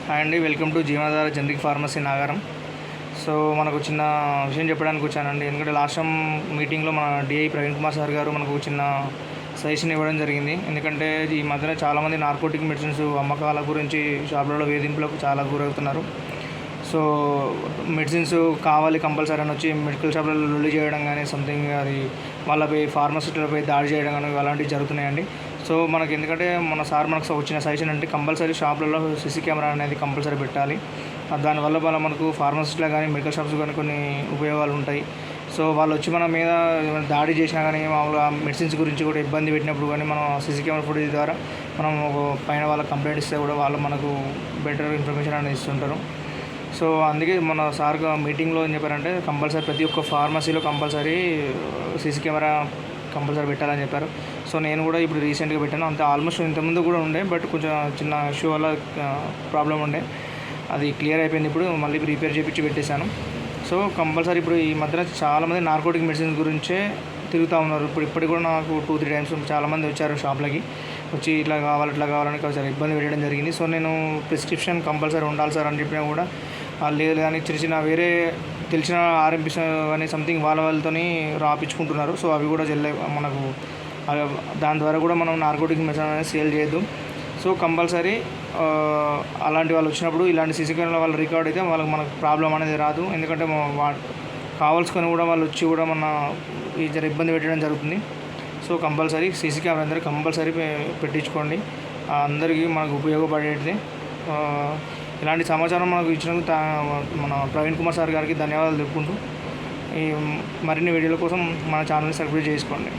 Hi అండి, welcome to జీవనాధార generic pharmacy Nagaram. So మనకు చిన్న విషయం చెప్పడానికి వచ్చానండి. ఎందుకంటే లాస్ట్ టైం మీటింగ్లో మన డిఐ ప్రవీణ్ కుమార్ సార్ గారు మనకు చిన్న సజెషన్ ఇవ్వడం జరిగింది. ఎందుకంటే ఈ మధ్యన చాలామంది నార్కోటిక్ మెడిసిన్స్ అమ్మకాల గురించి షాపులలో వేధింపులకు చాలా గురవుతున్నారు. సో మెడిసిన్స్ కావాలి కంపల్సరీ అని వచ్చి మెడికల్ షాపులలో లొల్లి చేయడం కానీ సంథింగ్ అది వాళ్ళపై ఫార్మసిస్టులపై దాడి చేయడం కానీ అలాంటివి జరుగుతున్నాయండి. సో మనకి ఎందుకంటే మన సార్ మనకు వచ్చిన సజెషన్ అంటే కంపల్సరీ షాపులలో సీసీ కెమెరా అనేది కంపల్సరీ పెట్టాలి. దానివల్ల మనకు ఫార్మసిస్టులు కానీ మెడికల్ షాప్స్ కానీ కొన్ని ఉపయోగాలు ఉంటాయి. సో వాళ్ళు వచ్చి మన మీద దాడి చేసినా కానీ మామూలుగా మెడిసిన్స్ గురించి కూడా ఇబ్బంది పెట్టినప్పుడు కానీ మనం సీసీ కెమెరా ఫుటేజ్ ద్వారా మనం పైన వాళ్ళకి కంప్లైంట్ ఇస్తే కూడా వాళ్ళు మనకు బెటర్ ఇన్ఫర్మేషన్ అనేది ఇస్తుంటారు. సో అందుకే మన సార్ మీటింగ్లో ఏం చెప్పారంటే కంపల్సరీ ప్రతి ఒక్క ఫార్మసీలో కంపల్సరీ సీసీ కెమెరా కంపల్సరీ పెట్టాలని చెప్పారు. సో నేను కూడా ఇప్పుడు రీసెంట్గా పెట్టాను. అంతే ఆల్మోస్ట్ ఇంతకుముందు కూడా ఉండే, బట్ కొంచెం చిన్న ఇష్యూ వల్ల ప్రాబ్లం ఉండే, అది క్లియర్ అయిపోయింది. ఇప్పుడు మళ్ళీ రిపేర్ చేయించి పెట్టేశాను. సో కంపల్సరీ ఇప్పుడు ఈ మధ్యన చాలామంది నార్కోటిక్ మెడిసిన్స్ గురించే తిరుగుతూ ఉన్నారు. ఇప్పటికి కూడా నాకు 2-3 టైమ్స్ చాలామంది వచ్చారు షాప్లకి, వచ్చి ఇట్లా కావాలని కొంచెం ఇబ్బంది పెట్టడం జరిగింది. సో నేను ప్రిస్క్రిప్షన్ కంపల్సరీ ఉండాలి సార్ అని చెప్పినా కూడా లేదు కానీ చిన్న వేరే తెలిసిన ఆర్ఎంపీస్ కానీ సంథింగ్ వాళ్ళతోని రాపించుకుంటున్నారు. సో అవి కూడా మనకు దాని ద్వారా కూడా మనం నార్కోటిక్ మెడిసిన్ అనేది సేల్ చేయొద్దు. సో కంపల్సరీ అలాంటి వాళ్ళు వచ్చినప్పుడు ఇలాంటి సీసీ కెమెరా వాళ్ళు రికార్డ్ అయితే మనకు ప్రాబ్లం అనేది రాదు. ఎందుకంటే కావాల్సుకొని కూడా వాళ్ళు వచ్చి కూడా మన ఇబ్బంది పెట్టడం జరుగుతుంది. సో కంపల్సరీ సీసీ కెమెరా అందరూ కంపల్సరీ పెట్టించుకోండి, అందరికీ మనకు ఉపయోగపడేది. ఇలాంటి సమాచారం మనకు ఇచ్చినందుకు మన ప్రవీణ్ కుమార్ సార్ గారికి ధన్యవాదాలు చెప్పుకుంటూ ఈ మరిన్ని వీడియోల కోసం మన ఛానల్ని సబ్స్క్రైబ్ చేసుకోండి.